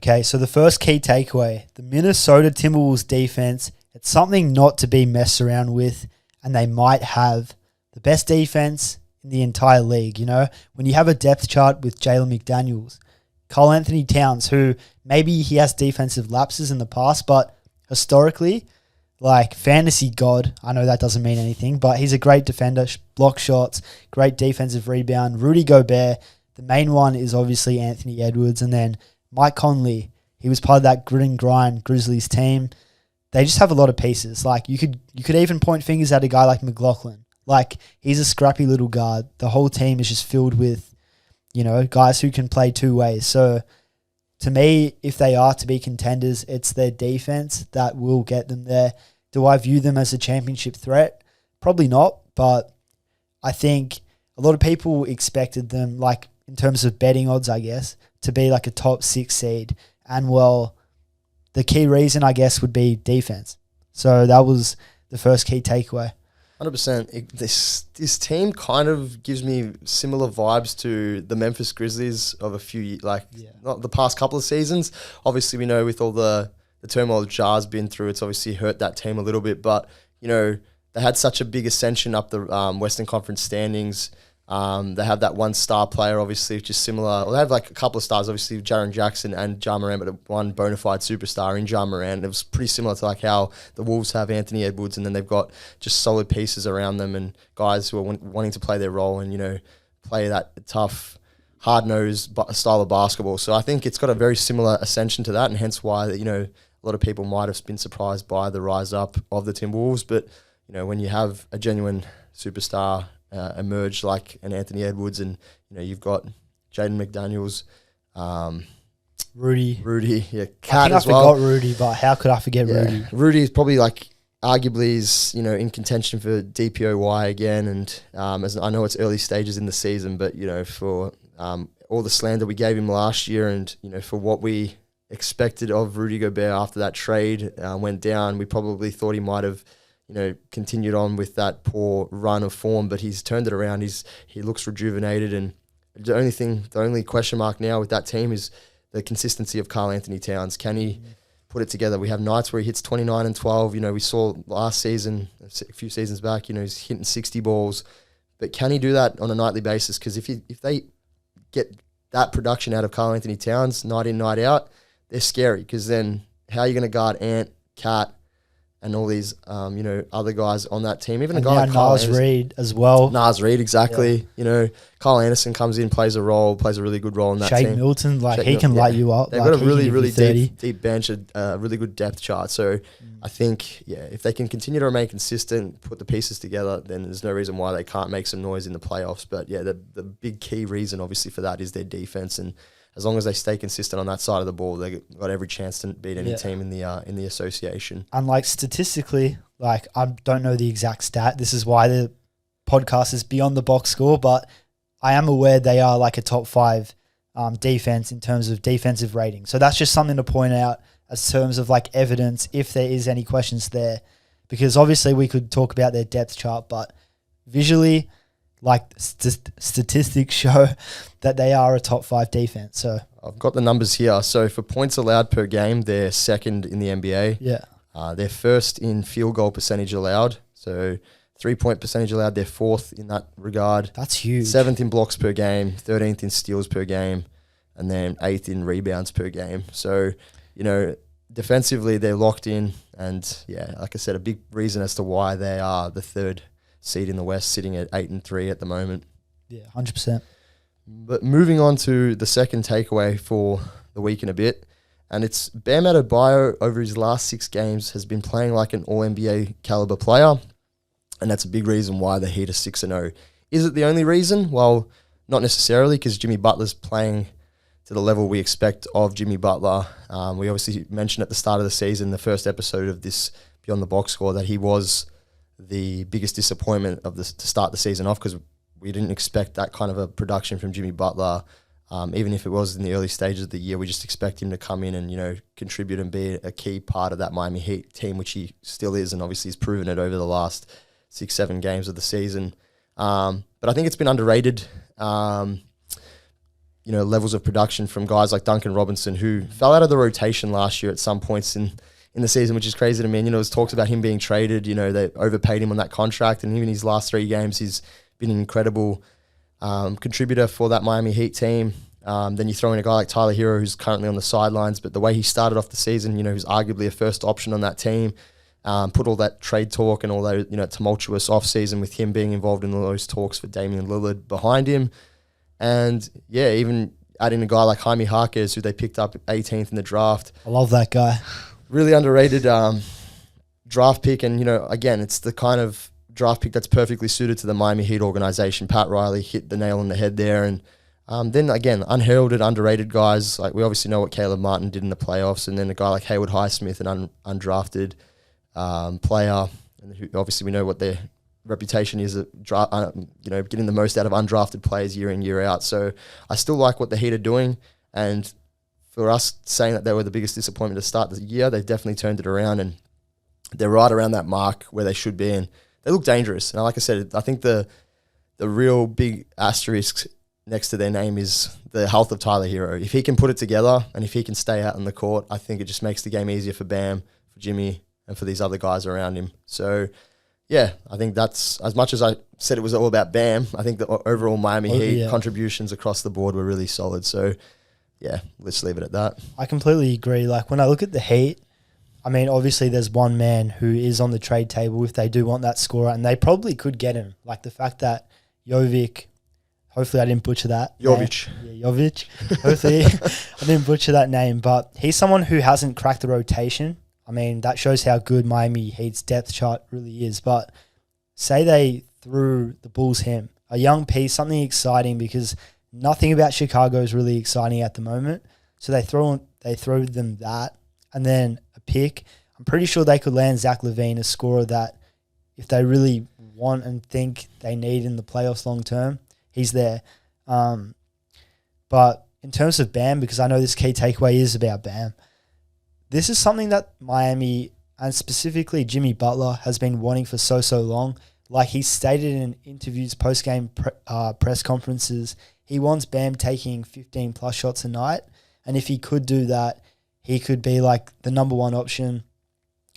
Okay, so the first key takeaway, the Minnesota Timberwolves defense, it's something not to be messed around with, and they might have the best defense in the entire league. You know, when you have a depth chart with Jalen McDaniels, Karl Anthony Towns, who maybe he has defensive lapses in the past, but historically, like fantasy god, I know that doesn't mean anything, but he's a great defender, block shots, great defensive rebound. Rudy Gobert, the main one is obviously Anthony Edwards, and then Mike Conley. He was part of that grit and grind Grizzlies team. They just have a lot of pieces. Like you could even point fingers at a guy like McLaughlin. Like he's a scrappy little guard. The whole team is just filled with, you know, guys who can play two ways. So to me, if they are to be contenders, it's their defense that will get them there. Do I view them as a championship threat? Probably not, but I think a lot of people expected them, like in terms of betting odds, I guess, to be like a top 6 seed. And well, the key reason, I guess, would be defense. So that was the first key takeaway. 100%. This team kind of gives me similar vibes to the Memphis Grizzlies of a few, not the past couple of seasons. Obviously, we know with all the turmoil Jar's been through, it's obviously hurt that team a little bit. But, you know, they had such a big ascension up the Western Conference standings. They have that one star player, obviously, which is similar. Well, they have like a couple of stars, obviously, Jaren Jackson and Ja Morant, but one bona fide superstar in Ja Morant. It was pretty similar to like how the Wolves have Anthony Edwards, and then they've got just solid pieces around them and guys who are wanting to play their role and, you know, play that tough, hard-nosed style of basketball. So I think it's got a very similar ascension to that, and hence why, you know, a lot of people might have been surprised by the rise up of the Timberwolves. But, you know, when you have a genuine superstar emerge like an Anthony Edwards, and you know you've got Jaden McDaniels, Rudy, yeah, Kade as well. I forgot Rudy, but how could I forget Rudy? Rudy is probably like arguably is, you know, in contention for DPOY again, and as I know it's early stages in the season, but you know for all the slander we gave him last year, and you know for what we expected of Rudy Gobert after that trade went down, we probably thought he might have, you know, continued on with that poor run of form, but he's turned it around. He looks rejuvenated, and the only question mark now with that team is the consistency of Karl Anthony Towns. Can he put it together? We have nights where he hits 29 and 12. You know, we saw last season, a few seasons back, you know, he's hitting 60 balls, but can he do that on a nightly basis? Because if they get that production out of Karl Anthony Towns night in, night out, they're scary, because then how are you going to guard Ant, Cat, and all these, you know, other guys on that team? Even and a guy like Nas Reed as well. Nas Reed, exactly. Yeah. You know, Kyle Anderson comes in, plays a really good role in that team. Milton, he can light you up. They've got a really deep bench, a really good depth chart. So I think, if they can continue to remain consistent, put the pieces together, then there's no reason why they can't make some noise in the playoffs. But yeah, the big key reason, obviously, for that is their defense, and as long as they stay consistent on that side of the ball, they've got every chance to beat any team in the association. And like statistically, like I don't know the exact stat. This is why the podcast is beyond the box score, but I am aware they are like a top 5 defense in terms of defensive rating. So that's just something to point out as terms of like evidence if there is any questions there, because obviously we could talk about their depth chart, but visually, like statistics show that they are a top 5 defense. So I've got the numbers here. So for points allowed per game, they're second in the NBA. Yeah. They're first in field goal percentage allowed. So 3-point percentage allowed, they're 4th in that regard. That's huge. 7th in blocks per game, 13th in steals per game, and then 8th in rebounds per game. So, you know, defensively they're locked in, and yeah, like I said, a big reason as to why they are the 3rd seed in the West, sitting at 8-3 at the moment. Yeah, 100%. But moving on to the second takeaway for the week and a bit, and it's Bam Adebayo over his last 6 games has been playing like an All-NBA caliber player, and that's a big reason why the Heat are 6-0. Is it the only reason? Well, not necessarily, because Jimmy Butler's playing to the level we expect of Jimmy Butler. We obviously mentioned at the start of the season, the first episode of this Beyond the Box Score, that he was the biggest disappointment of this to start the season off, because we didn't expect that kind of a production from Jimmy Butler. Even if it was in the early stages of the year, we just expect him to come in and, you know, contribute and be a key part of that Miami Heat team, which he still is, and obviously he's proven it over the last 6-7 games of the season. But I think it's been underrated. levels of production from guys like Duncan Robinson, who fell out of the rotation last year at some points in the season, which is crazy to me. And, it was talks about him being traded. They overpaid him on that contract, and even his last 3 games, he's been an incredible contributor for that Miami Heat team. Then you throw in a guy like Tyler Hero, who's currently on the sidelines, but the way he started off the season, who's arguably a first option on that team, put all that trade talk and all those, tumultuous offseason with him being involved in all those talks for Damian Lillard behind him. And, even adding a guy like Jaime Jaquez, who they picked up 18th in the draft. I love that guy. Really underrated draft pick. And, again, it's the kind of draft pick that's perfectly suited to the Miami Heat organization. Pat Riley hit the nail on the head there. And then, again, unheralded, underrated guys. Like, we obviously know what Caleb Martin did in the playoffs. And then a guy like Hayward Highsmith, an undrafted player. And who, obviously, we know what their reputation is at getting the most out of undrafted players year in, year out. So I still like what the Heat are doing. And for us saying that they were the biggest disappointment to start the year, they've definitely turned it around. And they're right around that mark where they should be. And they look dangerous. And like I said, I think the real big asterisk next to their name is the health of Tyler Hero. If he can put it together and if he can stay out on the court, I think it just makes the game easier for Bam, for Jimmy, and for these other guys around him. So, yeah, I think that's, as much as I said it was all about Bam, I think the overall Miami Heat contributions across the board were really solid. So, yeah, let's leave it at that. I completely agree. Like, when I look at the Heat, I mean, obviously there's one man who is on the trade table if they do want that scorer, and they probably could get him. Like, the fact that Jovic, hopefully I didn't butcher that. Jovic. Yeah, Jovic. Hopefully I didn't butcher that name, but he's someone who hasn't cracked the rotation. I mean, that shows how good Miami Heat's depth chart really is. But say they threw the Bulls him, a young piece, something exciting, because nothing about Chicago is really exciting at the moment. So they throw them that, and then a pick. I'm pretty sure they could land Zach LaVine, a scorer that if they really want and think they need in the playoffs long term, he's there. But in terms of Bam, because I know this key takeaway is about Bam, this is something that Miami, and specifically Jimmy Butler, has been wanting for so long. Like he stated in interviews, post-game press conferences, he wants Bam taking 15-plus shots a night. And if he could do that, he could be like the number one option.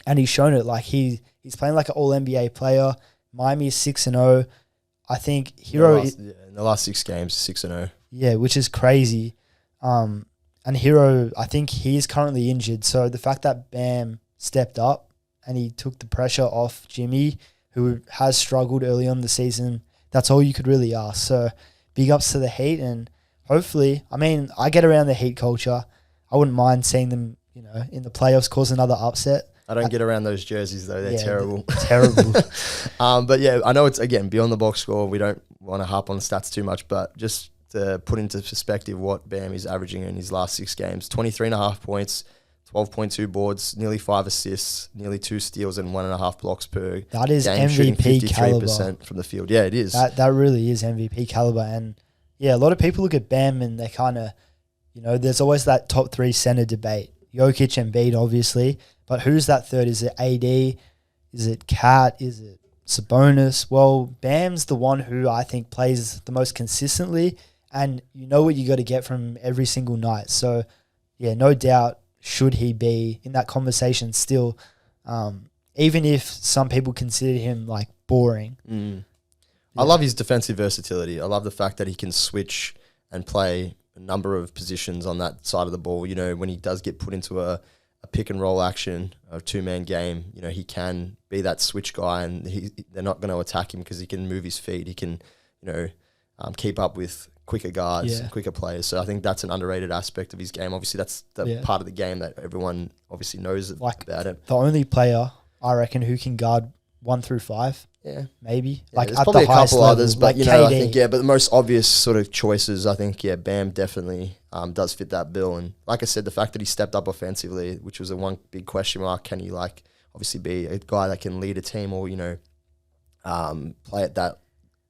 And he's shown it. Like he's playing like an all-NBA player. Miami is 6-0. I think Hero... in the last 6 games, 6-0. Yeah, which is crazy. And Hero, I think he is currently injured. So the fact that Bam stepped up and he took the pressure off Jimmy, who has struggled early on in the season, that's all you could really ask. So big ups to the Heat, and hopefully, I mean, I get around the Heat culture. I wouldn't mind seeing them, in the playoffs cause another upset. I don't get around those jerseys though. They're terrible. Terrible. But yeah, I know it's, again, beyond the box score. We don't want to harp on the stats too much, but just to put into perspective what Bam is averaging in his last 6 games, 23.5 points, 12.2 boards, nearly 5 assists, nearly 2 steals and 1.5 blocks per that is game, MVP caliber. 53% from the field. Yeah, it is. That really is MVP caliber. And yeah, a lot of people look at Bam and they kind of, there's always that top 3 center debate. Jokic and Embiid, obviously. But who's that third? Is it AD? Is it Cat? Is it Sabonis? Well, Bam's the one who I think plays the most consistently, and you know what you got to get from him every single night. So, yeah, no doubt should he be in that conversation still, even if some people consider him, like, boring. Yeah. I love his defensive versatility. I love the fact that he can switch and play a number of positions on that side of the ball. When he does get put into a pick and roll action, a 2-man game, he can be that switch guy, and they're not going to attack him because he can move his feet. He can, keep up with quicker guards and quicker players. So I think that's an underrated aspect of his game. Obviously, that's the part of the game that everyone obviously knows about it. The only player, I reckon, who can guard 1 through 5. Yeah, maybe. Yeah, like there's at probably the a couple others, but like I think but the most obvious sort of choices, I think, Bam definitely does fit that bill. And like I said, the fact that he stepped up offensively, which was a one big question mark, can he obviously be a guy that can lead a team or play at that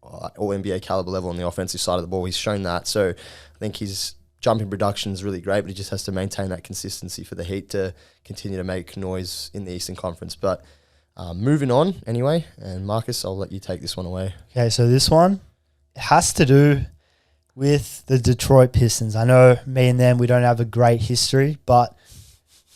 all NBA caliber level on the offensive side of the ball? He's shown that. So I think his jumping production is really great, but he just has to maintain that consistency for the Heat to continue to make noise in the Eastern Conference. But moving on anyway, and Marcus, I'll let you take this one away. Okay, so this one has to do with the Detroit Pistons. I know me and them, we don't have a great history, but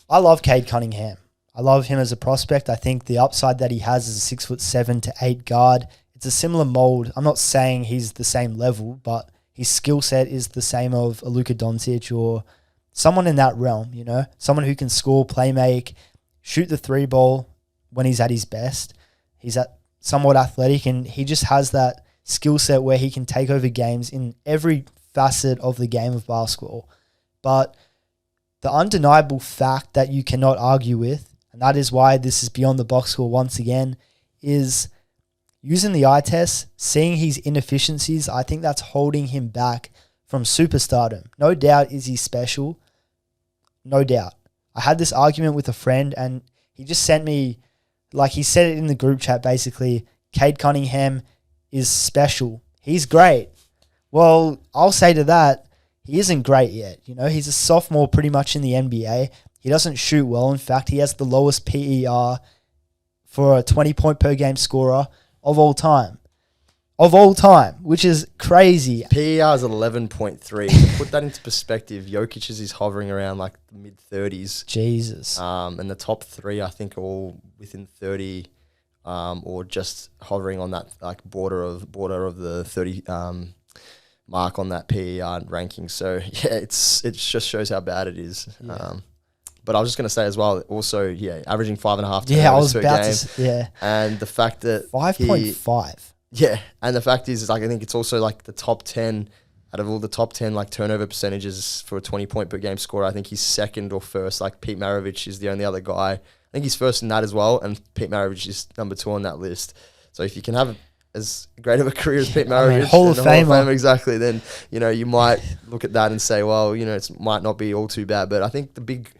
I love Kade Cunningham. I love him as a prospect. I think the upside that he has as a 6'7" to 8 guard, it's a similar mold. I'm not saying he's the same level, but his skill set is the same of a Luka Doncic or someone in that realm, you know, someone who can score, play make, shoot the three ball when he's at his best. He's somewhat athletic, and he just has that skill set where he can take over games in every facet of the game of basketball. But the undeniable fact that you cannot argue with, and that is why this is beyond the box score once again, is using the eye test, seeing his inefficiencies. I think that's holding him back from superstardom. No doubt is he special. No doubt. I had this argument with a friend, and he just sent me, like he said it in the group chat basically, Kade Cunningham is special. He's great. Well, I'll say to that, he isn't great yet. You know, he's a sophomore pretty much in the NBA. He doesn't shoot well. In fact, he has the lowest PER for a 20-point per game scorer of all time. Of all time, which is crazy. PER is 11.3. To put that into perspective, Jokic's is hovering around like the mid-30s. Jesus. And the top three, I think, are all within 30 or just hovering on that like border of the 30 mark on that PER ranking. So, yeah, it just shows how bad it is. Yeah. But I was just going to say as well, also, averaging 5.5 turnovers per game. And the fact that 5.5. Yeah, and the fact is like I think it's also like the top 10 out of all the top 10 like turnover percentages for a 20-point per game scorer. I think he's second or first. Like Pete Maravich is the only other guy. I think he's first in that as well, and Pete Maravich is number 2 on that list. So if you can have as great of a career as Pete Maravich, Hall of Famer, exactly, then you know you might look at that and say, well, you know, it might not be all too bad. But I think the big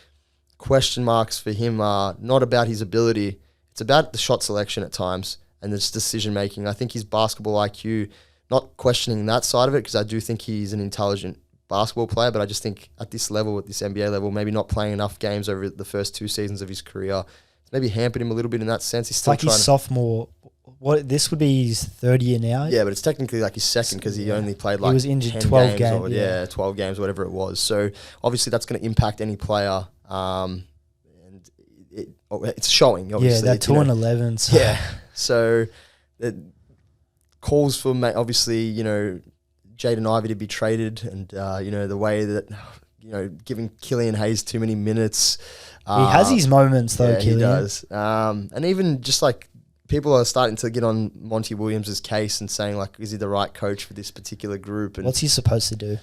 question marks for him are not about his ability; it's about the shot selection at times and this decision making. I think his basketball IQ, not questioning that side of it, because I do think he's an intelligent basketball player, but I just think at this level, at this NBA level, maybe not playing enough games over the first 2 seasons of his career, it's maybe hampered him a little bit in that sense. He's still his sophomore. What this would be his third year now? Yeah, but it's technically like his second because he only played like he was injured 12 games. 12 games, whatever it was. So obviously that's going to impact any player. And it's showing, obviously. Yeah, they're 2-11. So. Yeah. So it calls for, obviously, you know, Jaden Ivey to be traded and, you know, the way that, you know, giving Killian Hayes too many minutes. He has his moments, though, Killian. He does. And even just, like, people are starting to get on Monty Williams' case and saying, like, is he the right coach for this particular group? And what's he supposed to do?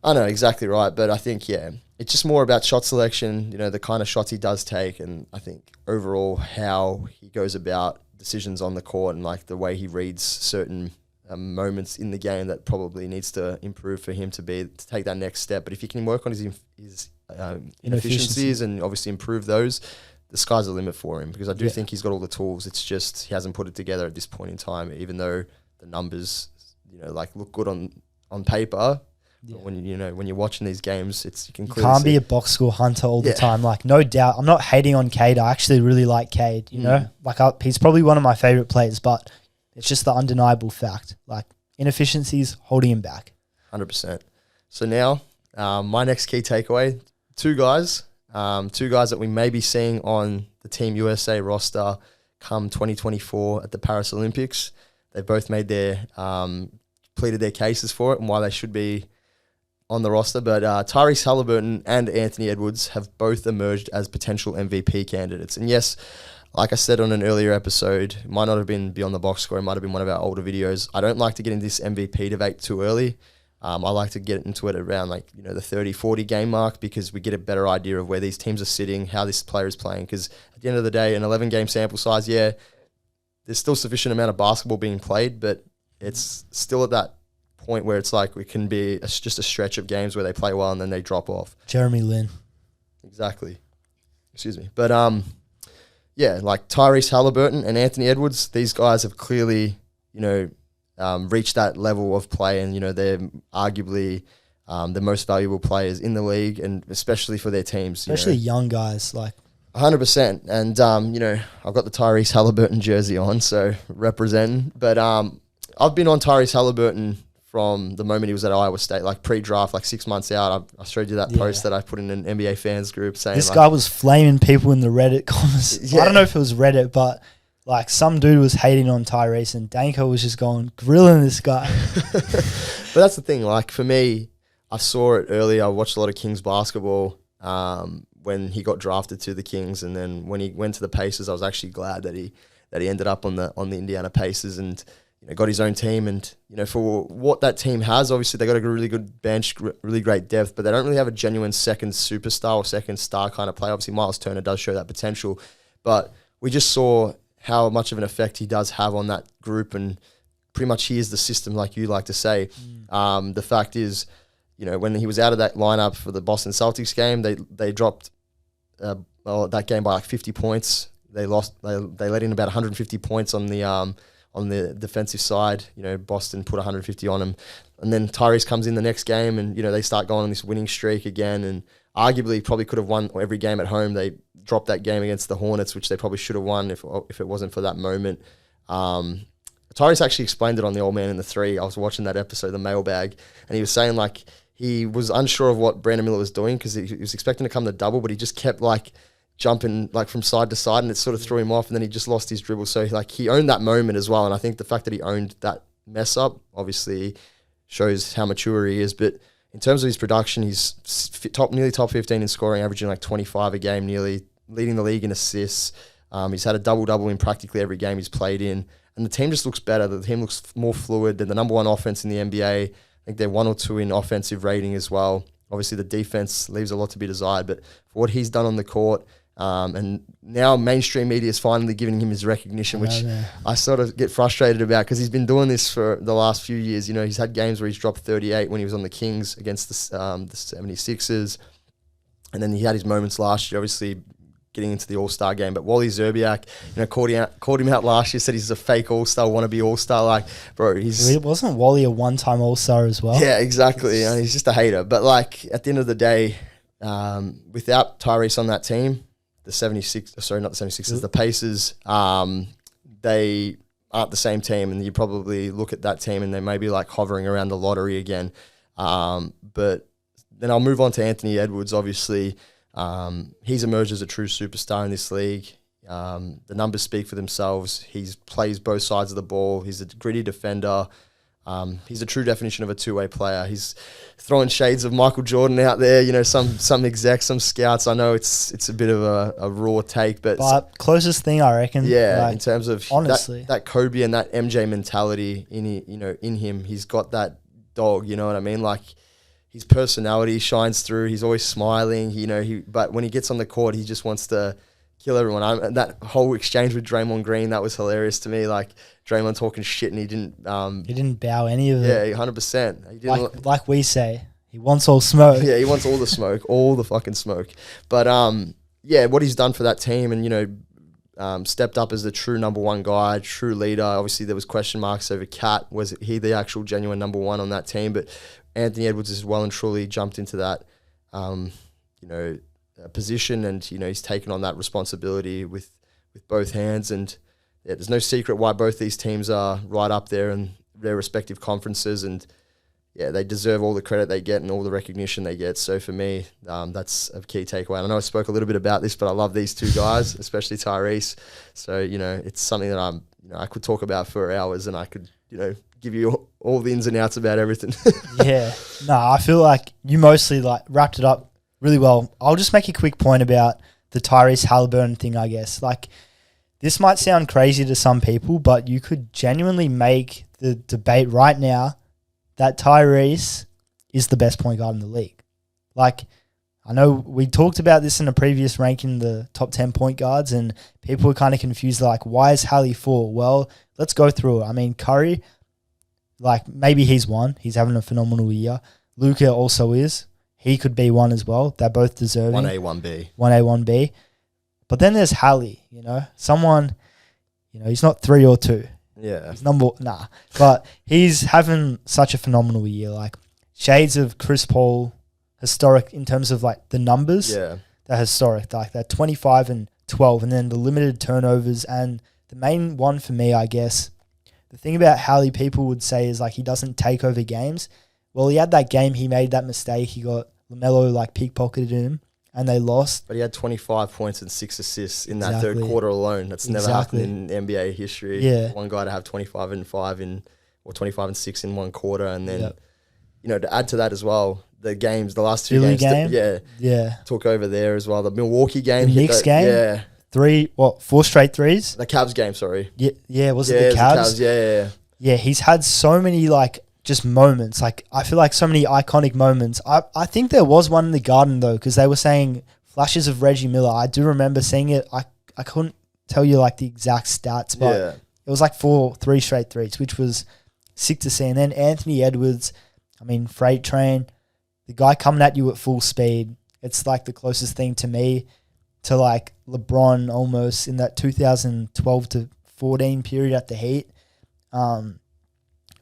I know, exactly right. But I think, it's just more about shot selection, you know, the kind of shots he does take, and I think overall how he goes about decisions on the court and like the way he reads certain moments in the game that probably needs to improve for him to take that next step. But if he can work on his inefficiencies and obviously improve those, the sky's the limit for him, because I do think he's got all the tools. It's just he hasn't put it together at this point in time, even though the numbers, you know, like look good on paper. Yeah. When you're watching these games, you can't be a box score hunter all the time. Like, no doubt, I'm not hating on Kade. I actually really like Kade. You know, like he's probably one of my favorite players, but it's just the undeniable fact. Like inefficiencies holding him back. 100%. So now, my next key takeaway: two guys that we may be seeing on the Team USA roster come 2024 at the Paris Olympics. They've both made pleaded their cases for it and why they should be on the roster, but Tyrese Haliburton and Anthony Edwards have both emerged as potential MVP candidates. And yes, like I said on an earlier episode, it might not have been Beyond the Box Score, it might have been one of our older videos. I don't like to get into this MVP debate too early. I like to get into it around the 30-40 game mark, because we get a better idea of where these teams are sitting, how this player is playing. Because at the end of the day, an 11-game sample size, there's still sufficient amount of basketball being played, but it's still at that point where it's like it can be just a stretch of games where they play well and then they drop off. Jeremy Lin. Exactly. Excuse me. But like Tyrese Haliburton and Anthony Edwards, these guys have clearly, reached that level of play, and they're arguably the most valuable players in the league, and especially for their teams. Especially young guys, like 100%. And I've got the Tyrese Haliburton jersey on, so representing. But I've been on Tyrese Haliburton from the moment he was at Iowa State, like pre-draft, like 6 months out. I showed you that post that I put in an NBA fans group saying this guy was flaming people in the Reddit comments. I don't know if it was Reddit, but like some dude was hating on Tyrese and Danko was just grilling this guy. But that's the thing. Like for me, I saw it early. I watched a lot of Kings basketball when he got drafted to the Kings, and then when he went to the Pacers, I was actually glad that he ended up on the Indiana Pacers and got his own team. And for what that team has, obviously they got a really good bench, really great depth, but they don't really have a genuine second superstar or second star kind of player. Obviously, Miles Turner does show that potential, but we just saw how much of an effect he does have on that group, and pretty much he is the system, like you like to say. The fact is, when he was out of that lineup for the Boston Celtics game, they dropped that game by like 50 points. They lost. They let in about 150 points on the defensive side. Boston put 150 on him, and then Tyrese comes in the next game, and they start going on this winning streak again, and arguably probably could have won every game at home. They dropped that game against the Hornets, which they probably should have won if it wasn't for that moment. Tyrese actually explained it on the Old Man in the Three. I was watching that episode, the mailbag, and he was saying like he was unsure of what Brandon Miller was doing because he was expecting to come to double, but he just kept like jumping like from side to side, and it sort of threw him off, and then he just lost his dribble. So like he owned that moment as well, and I think the fact that he owned that mess up obviously shows how mature he is. But in terms of his production, he's nearly top 15 in scoring, averaging like 25 a game, nearly leading the league in assists. He's had a double-double in practically every game he's played in, and the team just looks better. The team looks more fluid. They're the number one offense in the NBA. I think they're 1 or 2 in offensive rating as well. Obviously, the defense leaves a lot to be desired, but for what he's done on the court, and now mainstream media is finally giving him his recognition, which I sort of get frustrated about because he's been doing this for the last few years. He's had games where he's dropped 38 when he was on the Kings against the 76ers, and then he had his moments last year, obviously getting into the All-Star game. But Wally Szczerbiak, called him out last year, said he's a fake All-Star, wannabe All-Star. Like, bro, wasn't Wally a one-time All-Star as well? Yeah, exactly. And he's just a hater. But like at the end of the day, without Tyrese on that team, the 76ers, the Pacers, they aren't the same team, and you probably look at that team and they may be like hovering around the lottery again. But then I'll move on to Anthony Edwards. Obviously, he's emerged as a true superstar in this league. The numbers speak for themselves. He plays both sides of the ball. He's a gritty defender. He's a true definition of a two-way player. He's throwing shades of Michael Jordan out there. Some execs, some scouts. I know it's a bit of a raw take, but closest thing I reckon. Yeah, in terms of honestly that Kobe and that MJ mentality in him, he's got that dog. You know what I mean? Like his personality shines through. He's always smiling. But when he gets on the court, he just wants to kill everyone. That whole exchange with Draymond Green, that was hilarious to me. Like Draymond talking shit, and he didn't bow any of it. Yeah, 100%. He didn't like we say, he wants all smoke. Yeah, he wants all the smoke, all the fucking smoke. But what he's done for that team, and stepped up as the true number one guy, true leader. Obviously, there was question marks over Cat. Was he the actual genuine number one on that team? But Anthony Edwards has well and truly jumped into that, position, and he's taken on that responsibility with both hands. And yeah, there's no secret why both these teams are right up there in their respective conferences, and yeah, they deserve all the credit they get and all the recognition they get. So for me, that's a key takeaway. I know I spoke a little bit about this, but I love these two guys, especially Tyrese. So it's something that I could talk about for hours, and I could give you all the ins and outs about everything. Yeah, no, I feel like you mostly like wrapped it up really well. I'll just make a quick point about the Tyrese Haliburton thing, I guess. Like, this might sound crazy to some people, but you could genuinely make the debate right now that Tyrese is the best point guard in the league. Like, I know we talked about this in a previous ranking, the top 10 point guards, and people were kind of confused, like, why is Hallie 4? Well, let's go through it. I mean, Curry, like, maybe he's one. He's having a phenomenal year. Luka also is. He could be one as well. They're both deserving. 1A, 1B. 1A, 1B. But then there's Hallie, someone, he's not 3 or 2. Yeah. He's but he's having such a phenomenal year. Like, shades of Chris Paul, historic in terms of like the numbers. Yeah. They're historic. Like, they're 25 and 12, and then the limited turnovers. And the main one for me, I guess, the thing about Hallie people would say is like he doesn't take over games. Well, he had that game, he made that mistake. He got LaMelo like pickpocketed him and they lost. But he had 25 points and 6 assists in that third quarter alone. That's never happened in NBA history. Yeah. One guy to have 25 and 5 or 25 and 6 in one quarter. And then, you know, to add to that as well, the last two Philly games. game? Took over there as well. The Milwaukee game. The Knicks game? Yeah. 4 straight threes? The Cavs game, sorry. Yeah, was it the Cavs? Yeah. Yeah, he's had so many like just moments. Like I feel like so many iconic moments. I think there was one in the Garden though, because they were saying flashes of Reggie Miller. I do remember seeing it. I couldn't tell you like the exact stats, but it was like 3 straight threes, which was sick to see. And then Anthony Edwards, I mean, freight train, the guy coming at you at full speed. It's like the closest thing to me to like LeBron almost in that 2012 to 14 period at the Heat.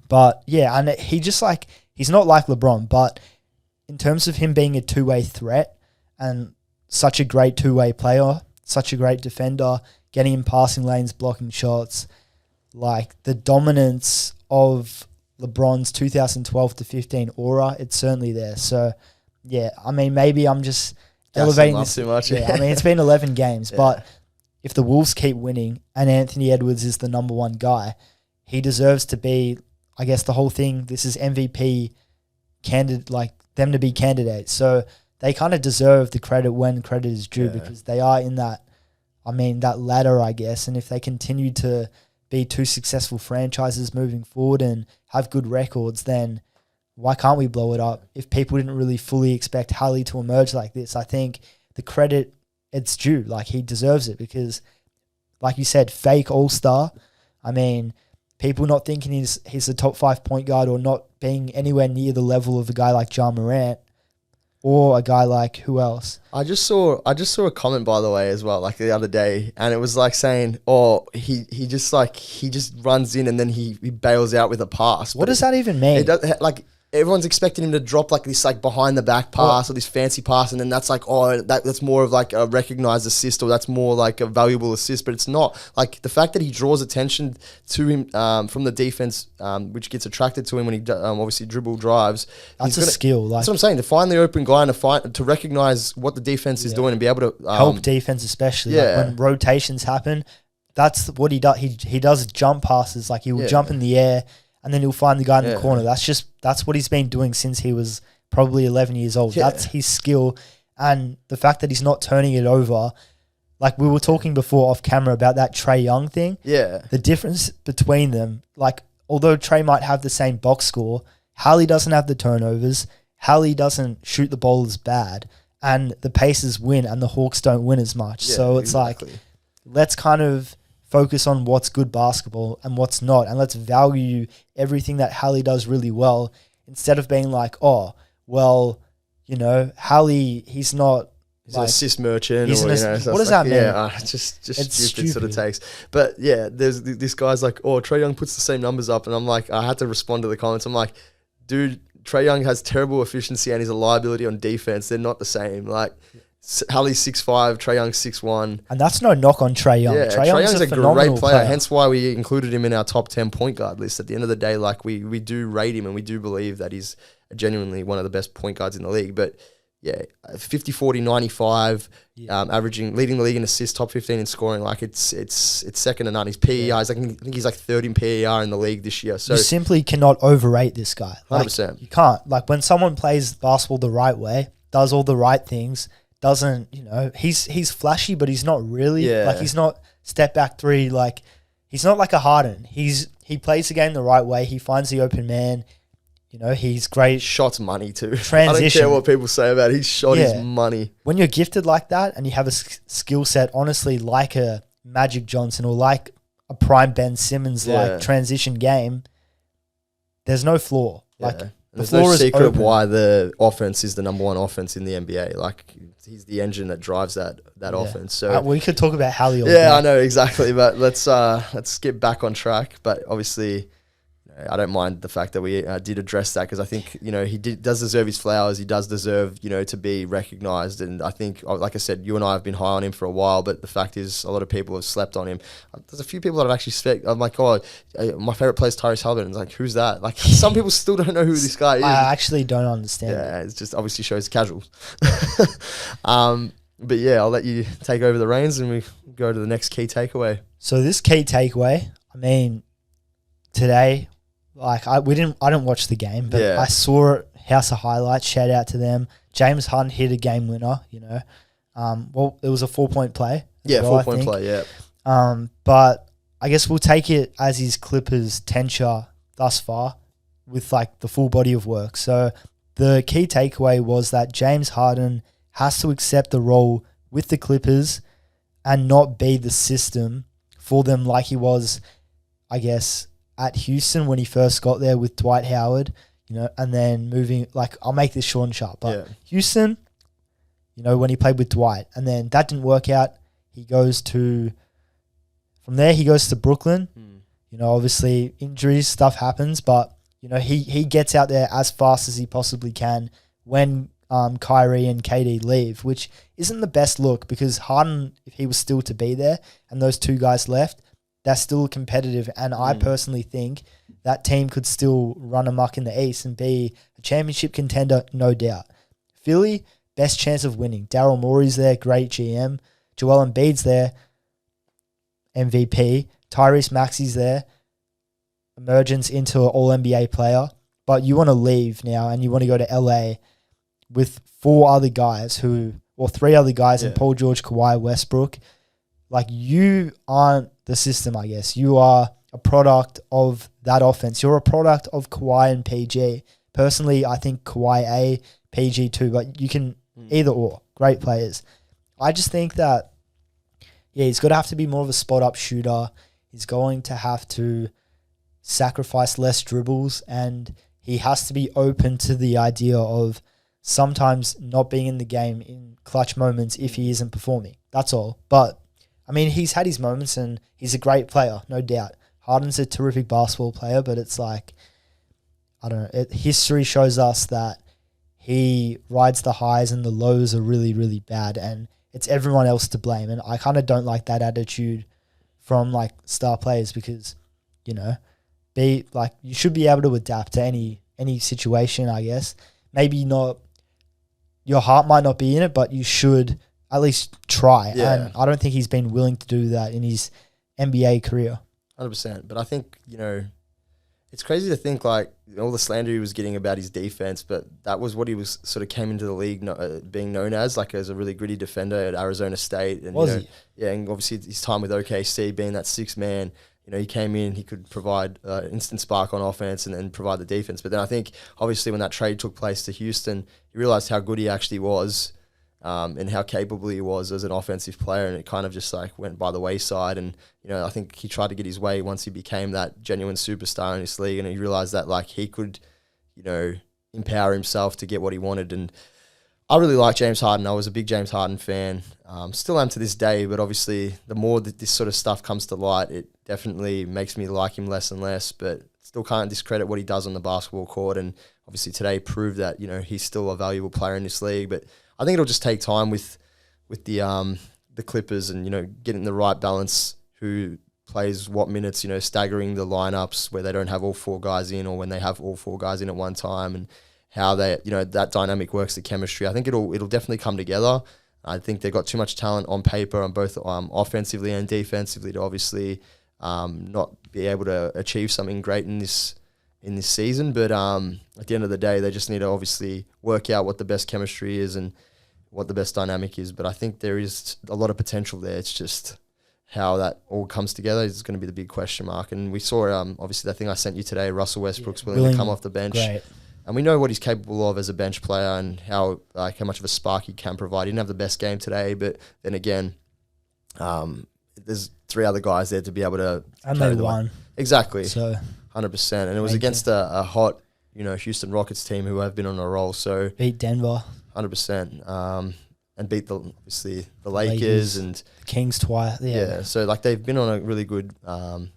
But yeah, and he just like, he's not like LeBron, but in terms of him being a two-way threat and such a great two-way player, such a great defender, getting in passing lanes, blocking shots, like the dominance of LeBron's 2012 to 15 aura, it's certainly there. So yeah, I mean, maybe I'm just elevating this too much. Yeah, I mean, it's been 11 games, but if the Wolves keep winning and Anthony Edwards is the number one guy, he deserves to be, I guess the whole thing, this is MVP candidate, like them to be candidates. So they kind of deserve the credit when credit is due because they are in that, I mean, that ladder, I guess. And if they continue to be 2 successful franchises moving forward and have good records, then why can't we blow it up? If people didn't really fully expect Hallie to emerge like this, I think the credit, it's due. Like, he deserves it because, like you said, fake all-star. I mean, people not thinking he's a top 5 point guard or not being anywhere near the level of a guy like Ja Morant or a guy like who else? I just saw a comment, by the way, as well, like the other day, and it was like saying, "Oh, he just runs in and then he bails out with a pass." What does that even mean? It does, like, everyone's expecting him to drop like this like behind the back pass or this fancy pass, and then that's like, oh, that's more of like a recognized assist, or that's more like a valuable assist, but it's not. Like, the fact that he draws attention to him from the defense, which gets attracted to him when he obviously dribble drives. That's a skill. Like, that's what I'm saying. To find the open guy and to recognize what the defense is doing and be able to help defense, especially like when rotations happen. That's what he does. He does jump passes. Like, he will jump in the air and then he'll find the guy in the corner. That's what he's been doing since he was probably 11 years old. Yeah. That's his skill. And the fact that he's not turning it over, like we were talking before off camera about that Trae Young thing. Yeah. The difference between them, like, although Trae might have the same box score, Hallie doesn't have the turnovers. Hallie doesn't shoot the ball as bad. And the Pacers win and the Hawks don't win as much. Yeah, so it's like, let's kind of focus on what's good basketball and what's not, and let's value everything that Hallie does really well instead of being like, oh, well, you know, Hallie, he's not. He's an assist merchant. What does that mean? Yeah, just stupid sort of takes. But yeah, there's this guy's like, oh, Trae Young puts the same numbers up, and I'm like, I had to respond to the comments. I'm like, dude, Trae Young has terrible efficiency and he's a liability on defense. They're not the same. Like, Hallie's 6'5", Trae Young's 6'1". And that's no knock on Trae Young. Yeah, Trae Young's a great player, hence why we included him in our top 10 point guard list. At the end of the day, like, we do rate him and we do believe that he's genuinely one of the best point guards in the league. But yeah, 50, 40, 95, averaging, leading the league in assists, top 15 in scoring. Like, it's second to none. His PER, I think he's like third in PER in the league this year. So you simply cannot overrate this guy. Like, 100%. You can't. Like, when someone plays basketball the right way, does all the right things, doesn't, you know, he's flashy, but he's not really. Yeah. Like, he's not step back three. Like, he's not like a Harden. He plays the game the right way. He finds the open man. You know, he's great. Shot's money too. Transition. I don't care what people say about it. His shot is money. When you're gifted like that and you have a skill set, honestly, like a Magic Johnson or like a prime Ben Simmons, like transition game, there's no flaw. Like, there's no secret why the offense is the number one offense in the NBA. Like, he's the engine that drives that offense. So we could talk about Hallie all day. I know, exactly. But let's get back on track. But obviously, I don't mind the fact that we did address that, because I think, he does deserve his flowers. He does deserve, to be recognised. And I think, like I said, you and I have been high on him for a while, but the fact is a lot of people have slept on him. There's a few people that have actually I'm like, my favourite player is Tyrese Haliburton. It's like, who's that? Like, some people still don't know who this guy is. I actually don't understand. Yeah, it just obviously shows casuals. But yeah, I'll let you take over the reins and we go to the next key takeaway. So this key takeaway, I mean, today, like I didn't watch the game, but I saw it, House of Highlights. Shout out to them. James Harden hit a game winner. Well, it was a 4-point play. Yeah, 4-point play. Yeah. But I guess we'll take it as his Clippers tenure thus far, with like the full body of work. So the key takeaway was that James Harden has to accept the role with the Clippers and not be the system for them like he was, I guess, at Houston when he first got there with Dwight Howard, and then moving, like, I'll make this short and sharp, but Houston, when he played with Dwight, and then that didn't work out, from there he goes to Brooklyn. Obviously injuries, stuff happens, but, he gets out there as fast as he possibly can when Kyrie and KD leave, which isn't the best look, because Harden, if he was still to be there and those two guys left, they're still competitive. And I personally think that team could still run amok in the East and be a championship contender, no doubt. Philly, best chance of winning. Daryl Morey's there, great GM. Joel Embiid's there, MVP. Tyrese Maxiell's there, emergence into an All-NBA player. But you want to leave now and you want to go to LA with 3 other guys and Paul George, Kawhi, Westbrook. Like, you aren't the system, I guess. You are a product of that offense. You're a product of Kawhi and PG. Personally, I think Kawhi A, PG too, but you can either or. Great players. I just think that, he's going to have to be more of a spot-up shooter. He's going to have to sacrifice less dribbles, and he has to be open to the idea of sometimes not being in the game in clutch moments if he isn't performing. That's all. But, I mean, he's had his moments and he's a great player, no doubt. Harden's a terrific basketball player, but it's like, I don't know, history shows us that he rides the highs and the lows are really, really bad, and it's everyone else to blame. And I kind of don't like that attitude from, like, star players, because, you should be able to adapt to any situation, I guess. Maybe not, your heart might not be in it, but you should at least try. Yeah. And I don't think he's been willing to do that in his NBA career. 100%. But I think, it's crazy to think, like, all the slander he was getting about his defense, but that was what he was sort of came into the league being known as, like, as a really gritty defender at Arizona State. And, was he? Yeah, and obviously his time with OKC being that 6th man, he came in, he could provide instant spark on offense and then provide the defense. But then I think, obviously, when that trade took place to Houston, he realized how good he actually was and how capable he was as an offensive player, and it kind of just, like, went by the wayside. And, I think he tried to get his way once he became that genuine superstar in this league, and he realized that, like, he could, empower himself to get what he wanted. And I really like James Harden. I was a big James Harden fan. Still am to this day, but obviously the more that this sort of stuff comes to light, it definitely makes me like him less and less, but still can't discredit what he does on the basketball court. And obviously today proved that, he's still a valuable player in this league. But I think it'll just take time with the Clippers and, getting the right balance, who plays what minutes, staggering the lineups where they don't have all 4 guys in, or when they have all 4 guys in at one time, and how they, that dynamic works, the chemistry. I think it'll definitely come together. I think they've got too much talent on paper on both offensively and defensively to obviously not be able to achieve something great in this season. But at the end of the day, they just need to obviously work out what the best chemistry is and what the best dynamic is. But I think there is a lot of potential there. It's just how that all comes together is going to be the big question mark. And we saw, obviously, that thing I sent you today, Russell Westbrook's willing to come off the bench. Great. And we know what he's capable of as a bench player and how much of a spark he can provide. He didn't have the best game today, but then again, there's 3 other guys there to be able to... And they won. Exactly. So 100%. And it was against a hot, Houston Rockets team who have been on a roll. So beat Denver. 100%. and beat obviously the Lakers and the Kings twice. Yeah, so like they've been on a really good run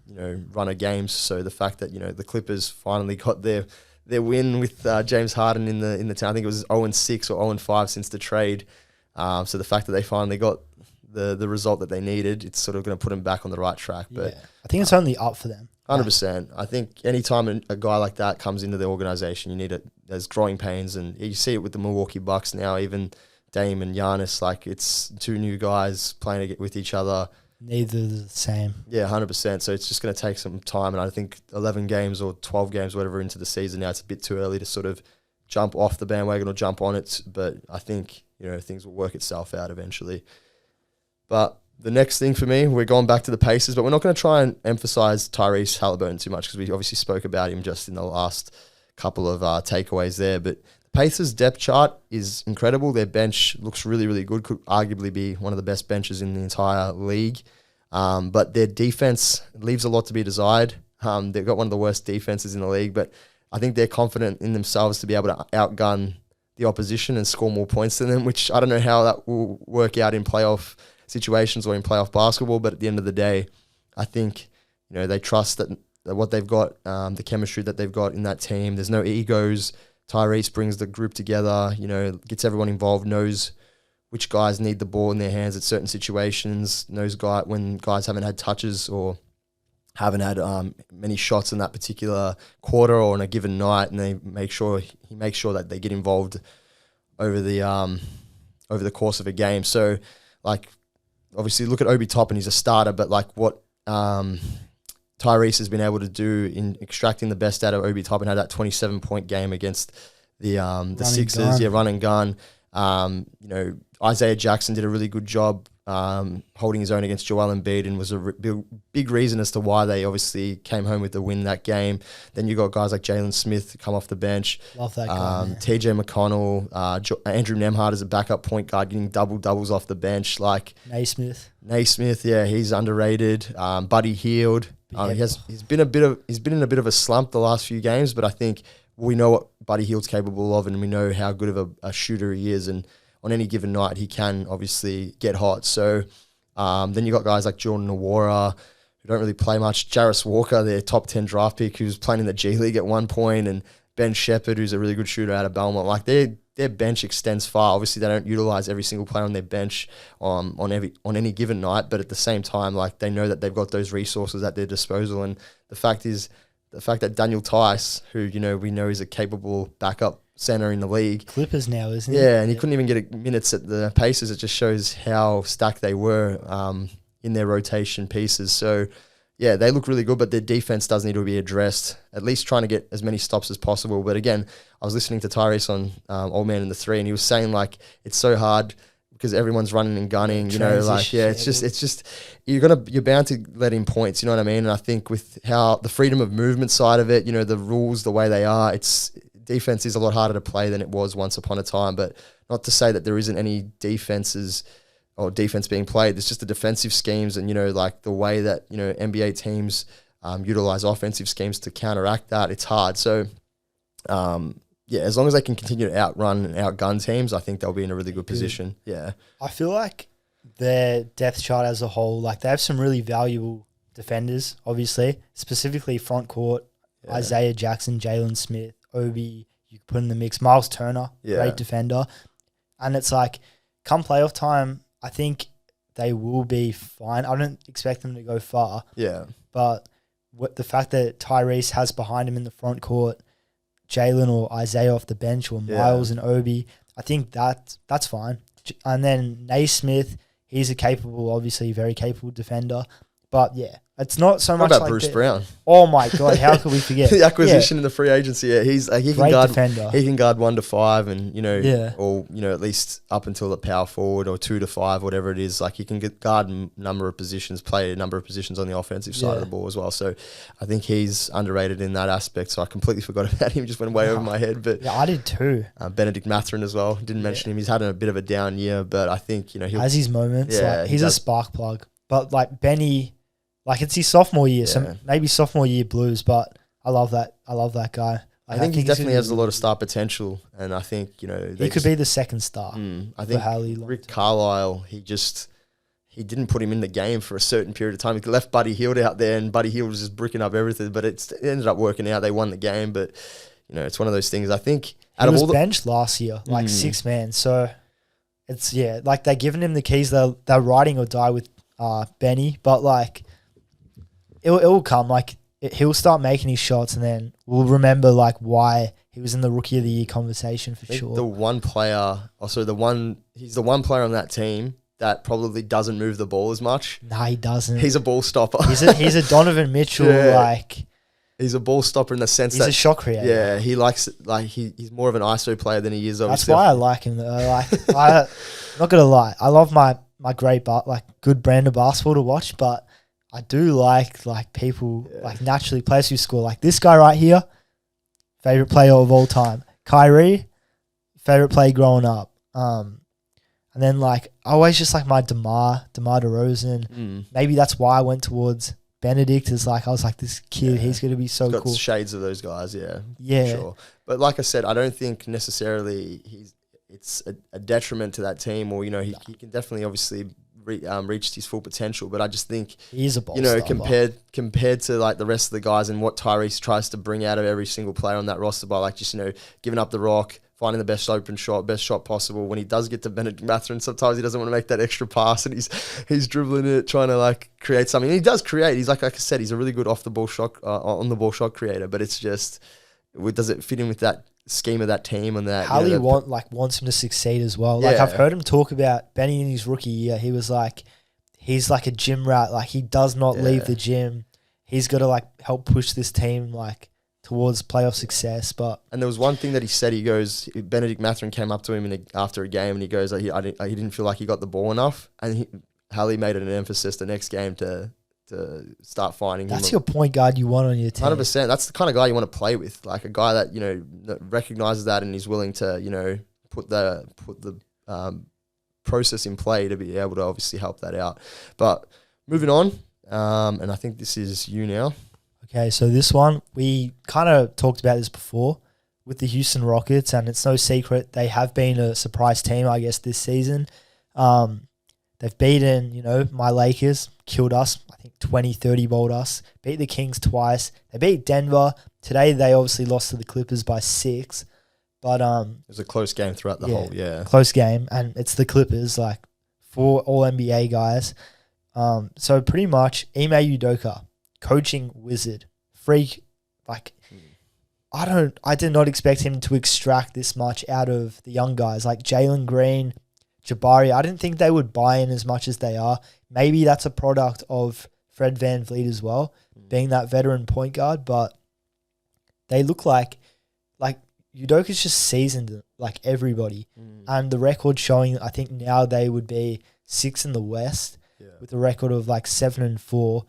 of games. So the fact that the Clippers finally got their win with James Harden in the town, I think it was 0-6 or 0-5 since the trade. So the fact that they finally got the result that they needed, it's sort of going to put them back on the right track. But I think it's only up for them. 100%. I think anytime a guy like that comes into the organization, you need there's growing pains, and you see it with the Milwaukee Bucks now. Even Dame and Giannis, like it's two new guys playing with each other. Neither the same. Yeah, 100%. So it's just going to take some time, and I think 11 games or 12 games, whatever, into the season now, it's a bit too early to sort of jump off the bandwagon or jump on it. But I think things will work itself out eventually. But the next thing for me, we're going back to the Pacers, but we're not going to try and emphasize Tyrese Haliburton too much because we obviously spoke about him just in the last couple of takeaways there. But the Pacers' depth chart is incredible. Their bench looks really, really good. Could arguably be one of the best benches in the entire league. But their defense leaves a lot to be desired. They've got one of the worst defenses in the league, but I think they're confident in themselves to be able to outgun the opposition and score more points than them, which I don't know how that will work out in playoff situations or in playoff basketball, but at the end of the day, I think they trust that what they've got, the chemistry that they've got in that team. There's no egos. Tyrese brings the group together, gets everyone involved, knows which guys need the ball in their hands at certain situations, knows when guys haven't had touches or haven't had many shots in that particular quarter or on a given night, and he makes sure that they get involved over the course of a game. So like, obviously, look at Obi Toppin. He's a starter, but like what Tyrese has been able to do in extracting the best out of Obi Toppin, had that 27-point game against the Sixers. Yeah, run and gun. Isaiah Jackson did a really good job holding his own against Joel Embiid, and was a big reason as to why they obviously came home with the win that game. Then you got guys like Jalen Smith come off the bench. Love that guy. TJ McConnell, Andrew Nembhard as a backup point guard, getting doubles off the bench. Like Naismith, yeah, he's underrated. Buddy Hield, he's been in a bit of a slump the last few games, but I think we know what Buddy Hield's capable of, and we know how good of a shooter he is, and on any given night, he can obviously get hot. So then you got guys like Jordan Nwora, who don't really play much. Jarris Walker, their top 10 draft pick, who's playing in the G League at one point, and Ben Shepherd, who's a really good shooter out of Belmont. Like their bench extends far. Obviously, they don't utilize every single player on their bench on any given night, but at the same time, like they know that they've got those resources at their disposal. And the fact that Daniel Tice, who we know is a capable backup center in the league. Clippers now, isn't he? Yeah, and he couldn't even get minutes at the Pacers. It just shows how stacked they were in their rotation pieces. So, yeah, they look really good, but their defense does need to be addressed, at least trying to get as many stops as possible. But again, I was listening to Tyrese on Old Man in the Three, and he was saying, like, it's so hard because everyone's running and gunning, it's just you're bound to let in points, you know what I mean? And I think with how the freedom of movement side of it, the rules, the way they are, defense is a lot harder to play than it was once upon a time. But not to say that there isn't any defense being played. There's just the defensive schemes and, like the way that, NBA teams utilize offensive schemes to counteract that. It's hard. So, as long as they can continue to outrun and outgun teams, I think they'll be in a really good position. Yeah. I feel like their depth chart as a whole, like they have some really valuable defenders, obviously, specifically front court, Isaiah Jackson, Jalen Smith, Obi, you could put in the mix, Miles Turner, great defender. And it's like, come playoff time, I think they will be fine. I don't expect them to go far. Yeah. But the fact that Tyrese has behind him in the front court, Jalen or Isaiah off the bench, or Miles and Obi, I think that's fine. And then Naismith, he's obviously very capable defender. But yeah, it's not so much about like Bruce Brown. Oh my God, how could we forget the acquisition in the free agency? Yeah, he's he can great guard defender. He can guard 1 to 5, and or at least up until the power forward, or 2 to 5, whatever it is. Like he can guard a number of positions, play a number of positions on the offensive side of the ball as well. So I think he's underrated in that aspect. So I completely forgot about him; just went way over my head. But I did too. Benedict Mathurin as well. Didn't mention him. He's had a bit of a down year, but I think he'll has his moments. Yeah, he's a spark plug. But like Benny. Like it's his sophomore year, so maybe sophomore year blues, but I love that. I love that guy. I think he definitely has a lot of star potential, and I think he could be the second star. I think Rick Carlisle, he didn't put him in the game for a certain period of time. He left Buddy Hield out there, and Buddy Hield was just bricking up everything. But it ended up working out. They won the game, but it's one of those things. I think he was benched last year, like 6 man. So it's like they're giving him the keys. They're riding or die with Benny, but like it will come. Like he'll start making his shots, and then we'll remember like why he was in the Rookie of the Year conversation for sure. The one player, he's the one player on that team that probably doesn't move the ball as much. Nah, he doesn't. He's a ball stopper. He's a Donovan Mitchell. Like he's a ball stopper in the sense he's a shot creator. Yeah, he likes he's more of an ISO player than he is. Obviously. That's why I like him. Though. I'm not gonna lie. I love my good brand of basketball to watch, but I do like people like naturally players who score. Like this guy right here, favorite player of all time. Kyrie, favorite player growing up. And then like I always just like my DeMar DeRozan. Maybe that's why I went towards Benedict. Is like I was like this kid, he's gonna be so cool. Shades of those guys, yeah. Sure. But like I said, I don't think necessarily it's a detriment to that team, or he can definitely obviously reached his full potential. But I just think he's a ball star, compared to like the rest of the guys and what Tyrese tries to bring out of every single player on that roster by like just giving up the rock, finding the best open shot, best shot possible. When he does get to Benedict Mathurin, sometimes he doesn't want to make that extra pass, and he's dribbling it, trying to like create something. And he does create. He's like I said, he's a really good off the ball shot, on the ball shot creator. But it's just, does it fit in with that scheme of that team and that? Hallie wants him to succeed as well. Like I've heard him talk about Benny in his rookie year. He was like, he's like a gym rat. Like he does not leave the gym. He's got to like help push this team like towards playoff success. And there was one thing that he said. He goes, Benedict Mathurin came up to him after a game, and he goes, he didn't feel like he got the ball enough, and Hallie made it an emphasis the next game to start finding him. That's your point guard you want on your team. 100%. That's the kind of guy you want to play with, like a guy that that recognizes that and is willing to put the process in play to be able to obviously help that out. But moving on, and I think this is you now. Okay, so this one, we kind of talked about this before with the Houston Rockets, and it's no secret they have been a surprise team, I guess, this season. They've beaten, my Lakers, killed us, I think 20-30 bowled us, beat the Kings twice. They beat Denver. Today they obviously lost to the Clippers by 6. But it was a close game throughout the whole, close game, and it's the Clippers, like 4 All-NBA guys. So pretty much, Ime Udoka, coaching wizard, freak, like I did not expect him to extract this much out of the young guys like Jalen Green, Jabari. I didn't think they would buy in as much as they are. Maybe that's a product of Fred VanVleet as well, being that veteran point guard, but they look like Udoka's just seasoned like everybody. And the record showing, I think now they would be 6 in the West with a record of like 7-4.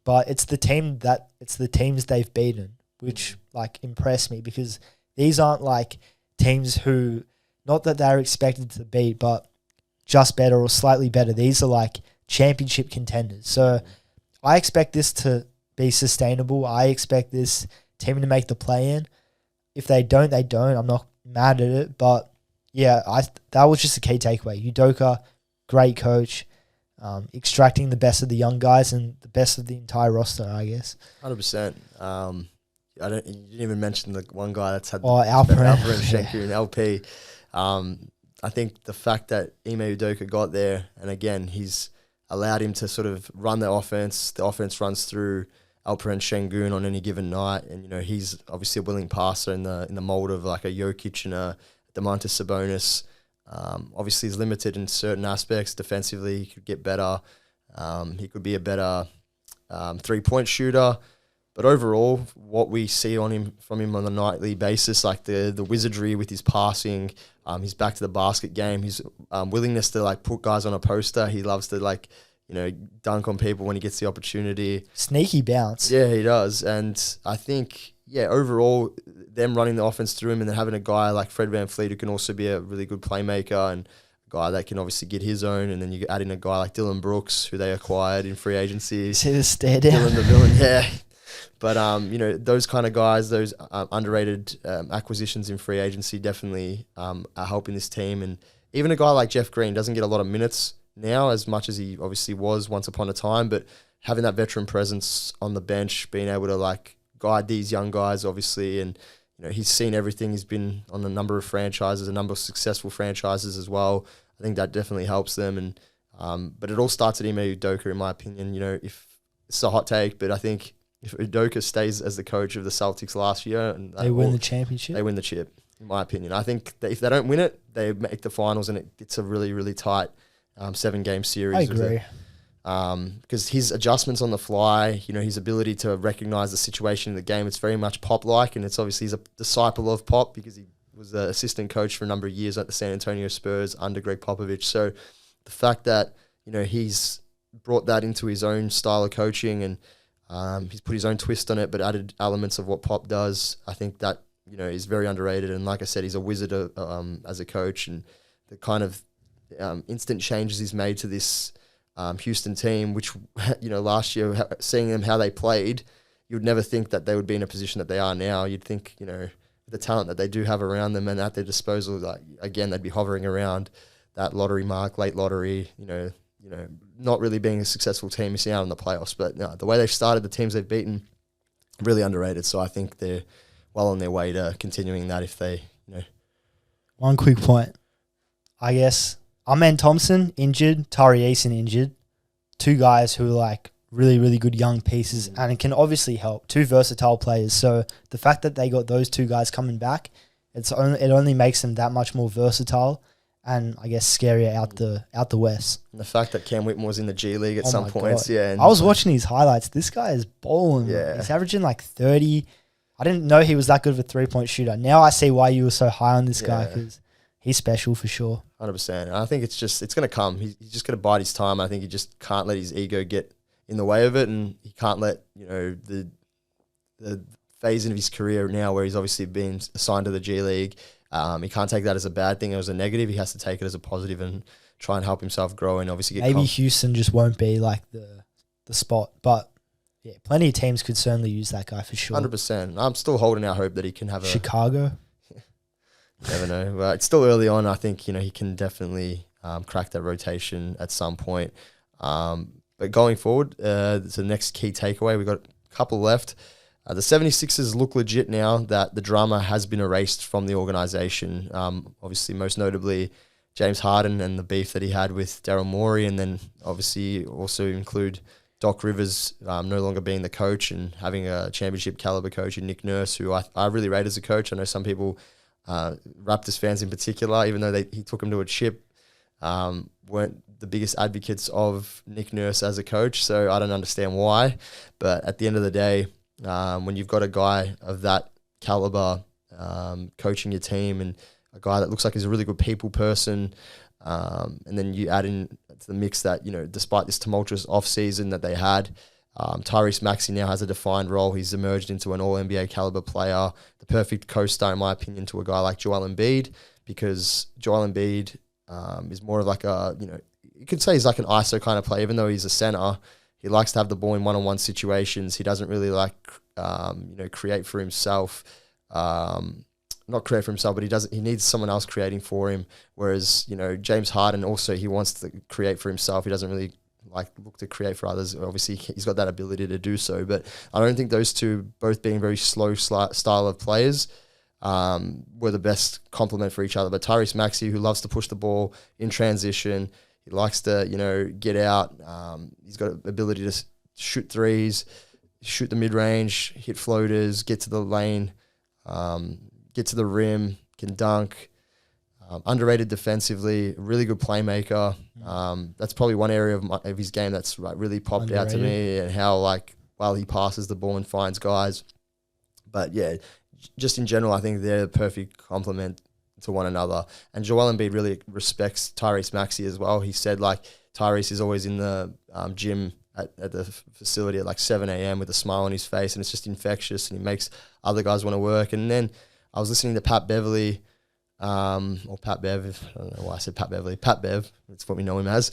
But it's the teams they've beaten, which like impressed me, because these aren't like teams who, not that they're expected to beat, but just better or slightly better. These are like championship contenders. So I expect this to be sustainable. I expect this team to make the play-in. If they don't, they don't. I'm not mad at it. But yeah, that was just a key takeaway. Udoka, great coach. Extracting the best of the young guys and the best of the entire roster, I guess. 100%. You didn't even mention the one guy that's had Alperen Sengun and LP. I think the fact that Ime Udoka got there, and again, he's allowed him to sort of run the offense. The offense runs through Alperen Sengun on any given night, and he's obviously a willing passer in the mold of like a Jokic and a Domantas Sabonis. Obviously, he's limited in certain aspects. Defensively, he could get better. He could be a better 3-point shooter. But overall, what we see from him on a nightly basis, like the wizardry with his passing, his back to the basket game, his willingness to like put guys on a poster. He loves to like dunk on people when he gets the opportunity. Sneaky bounce. Yeah, he does. And I think, overall, them running the offense through him and then having a guy like Fred VanVleet who can also be a really good playmaker and a guy that can obviously get his own. And then you add in a guy like Dylan Brooks, who they acquired in free agency. See the stare down. Dylan the villain, yeah. But those kind of guys, those underrated acquisitions in free agency definitely are helping this team. And even a guy like Jeff Green doesn't get a lot of minutes now as much as he obviously was once upon a time, but having that veteran presence on the bench, being able to like guide these young guys, obviously, and he's seen everything. He's been on a number of franchises, a number of successful franchises as well. I think that definitely helps them. And but it all starts at Ime Udoka, in my opinion. If it's a hot take, but I think if Udoka stays as the coach of the Celtics last year, and they win the championship, they win the chip. In my opinion, I think that if they don't win it, they make the finals, and it's a really, really tight 7-game series. I agree. Because his adjustments on the fly, his ability to recognize the situation in the game, it's very much Pop-like, and it's obviously he's a disciple of Pop because he was the assistant coach for a number of years at the San Antonio Spurs under Greg Popovich. So the fact that, he's brought that into his own style of coaching and he's put his own twist on it, but added elements of what Pop does, I think that, is very underrated. And like I said, he's a wizard as a coach, and the kind of instant changes he's made to this Houston team, which, last year, seeing them how they played, you would never think that they would be in a position that they are now. You'd think, the talent that they do have around them and at their disposal, like, again, they'd be hovering around that lottery mark, late lottery, not really being a successful team, missing out on the playoffs. But no, the way they've started, the teams they've beaten, really underrated. So I think they're well on their way to continuing that if they, One quick point. I guess Amen Thompson injured, Tari Eason injured. Two guys who are like really, really good young pieces and it can obviously help. Two versatile players. So the fact that they got those two guys coming back, it only makes them that much more versatile and I guess scarier out the West. And the fact that Cam Whitmore's in the G League at some points, God. I was watching his highlights. This guy is balling. Yeah. He's averaging like 30. I didn't know he was that good of a 3-point shooter. Now I see why you were so high on this guy because he's special for sure. 100%. And I think it's going to come. He's just going to bide his time. I think he just can't let his ego get in the way of it, and he can't let the phase of his career now where he's obviously been assigned to the G League. He can't take that as a bad thing or as a negative. He has to take it as a positive and try and help himself grow and obviously get Houston just won't be like the spot, but yeah, plenty of teams could certainly use that guy for sure. 100%. I'm still holding out hope that he can have Chicago. Never know. But it's still early on. I think he can definitely crack that rotation at some point. But going forward, the next key takeaway, we've got a couple left. The 76ers look legit now that the drama has been erased from the organization. Obviously, most notably, James Harden and the beef that he had with Daryl Morey, and then obviously also include Doc Rivers no longer being the coach and having a championship caliber coach in Nick Nurse, who I really rate as a coach. I know some people, Raptors fans in particular, even though he took him to a chip, weren't the biggest advocates of Nick Nurse as a coach. So I don't understand why. But at the end of the day, when you've got a guy of that caliber coaching your team and a guy that looks like he's a really good people person, and then you add in to the mix that, despite this tumultuous offseason that they had, Tyrese Maxiell now has a defined role. He's emerged into an all-NBA caliber player, the perfect co-star, in my opinion, to a guy like Joel Embiid, because Joel Embiid is more of like you could say he's like an ISO kind of player, even though he's a center. He likes to have the ball in one-on-one situations. He doesn't really like, create for himself. Not create for himself, but he needs someone else creating for him. Whereas, James Harden also, he wants to create for himself. He doesn't really look to create for others. Obviously, he's got that ability to do so. But I don't think those two, both being very slow style of players, were the best complement for each other. But Tyrese Maxiell, who loves to push the ball in transition, he likes to, get out. He's got an ability to shoot threes, shoot the mid-range, hit floaters, get to the lane, get to the rim, can dunk. Underrated defensively, really good playmaker. That's probably one area of his game that's really popped out to me, and how while he passes the ball and finds guys. But yeah, just in general, I think they're the perfect complement to one another. And Joel Embiid really respects Tyrese Maxiell as well. He said Tyrese is always in the gym at the facility at 7 a.m. with a smile on his face, and it's just infectious, and he makes other guys want to work. And then I was listening to Pat Beverly or Pat Bev. I don't know why I said Pat Beverly. Pat Bev, that's what we know him as.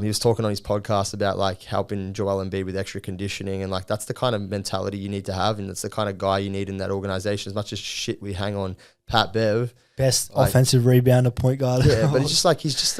He was talking on his podcast about like helping Joel Embiid with extra conditioning, and like that's the kind of mentality you need to have, and it's the kind of guy you need in that organization. As much as shit we hang on Pat Bev, best offensive rebounder, point guard. Yeah, but it's just like he's just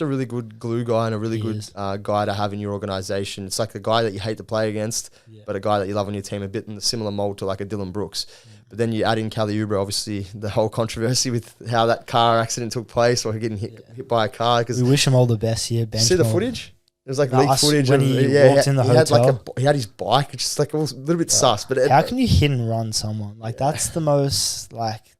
a really good glue guy and a really good guy to have in your organization. It's like the guy that you hate to play against, but a guy that you love on your team, a bit in the similar mold to like a Dylan Brooks. But then you add in Kelly Oubre, obviously the whole controversy with how that car accident took place or getting hit by a car. We wish him all the best here. See the footage? It was like leaked footage when he walked in the hotel. He had his bike, just like a little bit sus. But how can you hit and run someone? Like that's the most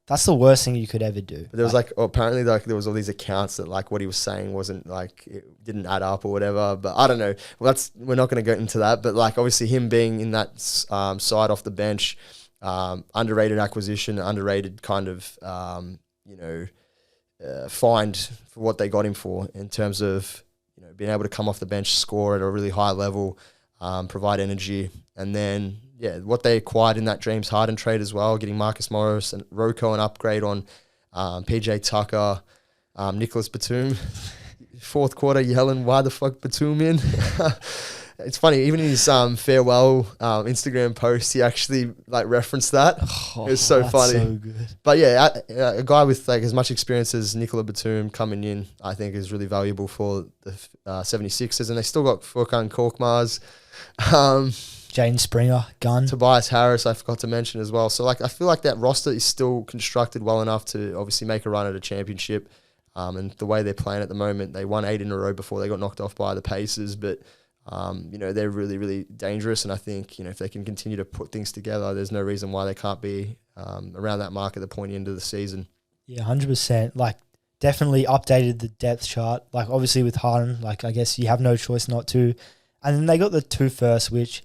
that's the worst thing you could ever do. But there was apparently there was all these accounts that like what he was saying wasn't like it didn't add up or whatever. But I don't know. Well, we're not going to get into that. But like obviously him being in that side off the bench, underrated acquisition, underrated kind of find for what they got him for in terms of being able to come off the bench, score at a really high level, provide energy, and then what they acquired in that James Harden trade as well, getting Marcus Morris and Rocco an upgrade on PJ Tucker, Nicholas Batum. Fourth quarter yelling, "Why the fuck Batum in?" It's funny, even in his farewell Instagram post, he actually like referenced that. It was so funny. So good. But a guy with like as much experience as Nicola Batum coming in, I think is really valuable for the 76ers. And they still got Furkan Korkmaz, Jaden Springer, Gunn. Tobias Harris, I forgot to mention as well. So like I feel like that roster is still constructed well enough to obviously make a run at a championship. And the way they're playing at the moment, they won 8 in a row before they got knocked off by the Pacers, but they're really, really dangerous. And I think, if they can continue to put things together, there's no reason why they can't be around that mark at the pointy end of the season. Yeah, 100%. Like, definitely updated the depth chart. Like, obviously with Harden, like, I guess you have no choice not to. And then they got the 2 first, which,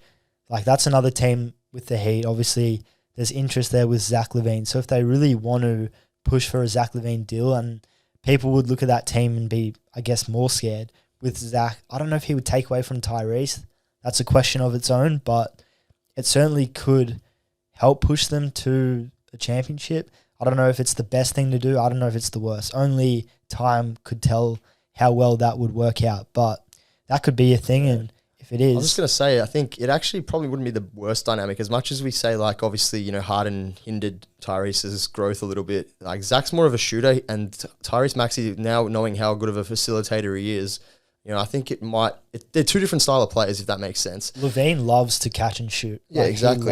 like, that's another team with the Heat. Obviously, there's interest there with Zach LaVine. So if they really want to push for a Zach LaVine deal, and people would look at that team and be, I guess, more scared. With Zach, I don't know if he would take away from Tyrese. That's a question of its own, but it certainly could help push them to a championship. I don't know if it's the best thing to do. I don't know if it's the worst. Only time could tell how well that would work out, but that could be a thing, and if it is... I was just going to say, I think it actually probably wouldn't be the worst dynamic. As much as we say, like, obviously, Harden hindered Tyrese's growth a little bit. Like, Zach's more of a shooter, and Tyrese Maxey, now knowing how good of a facilitator he is, I think they're 2 different style of players, if that makes sense. LaVine loves to catch and shoot. Yeah, like, exactly.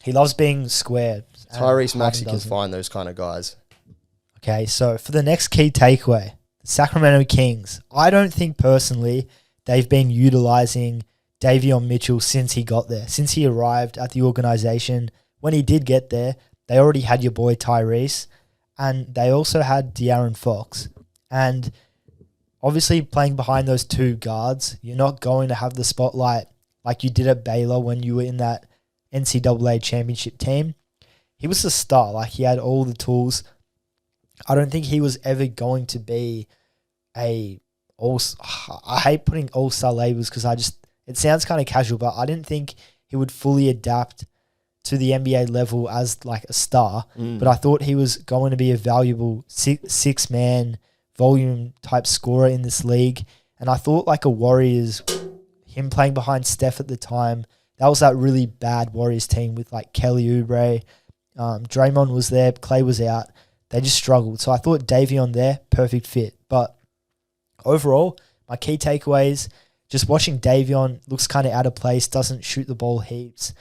He loves being squared. Tyrese Maxey can find those kind of guys. Okay, so for the next key takeaway, the Sacramento Kings. I don't think personally they've been utilizing Davon Mitchell since he got there. Since he arrived at the organization, when he did get there, they already had your boy Tyrese, and they also had DeAaron Fox. And obviously, playing behind those 2 guards, you're not going to have the spotlight like you did at Baylor when you were in that NCAA championship team. He was a star. Like, he had all the tools. I don't think he was ever going to be I hate putting all-star labels because it sounds kind of casual, but I didn't think he would fully adapt to the NBA level as like a star. But I thought he was going to be a valuable six-man volume type scorer in this league. And I thought like a Warriors, him playing behind Steph at the time, that was that really bad Warriors team with like Kelly Oubre. Draymond was there, Clay was out. They just struggled. So I thought Davion there, perfect fit. But overall, my key takeaways, just watching Davion, looks kind of out of place, doesn't shoot the ball heaps.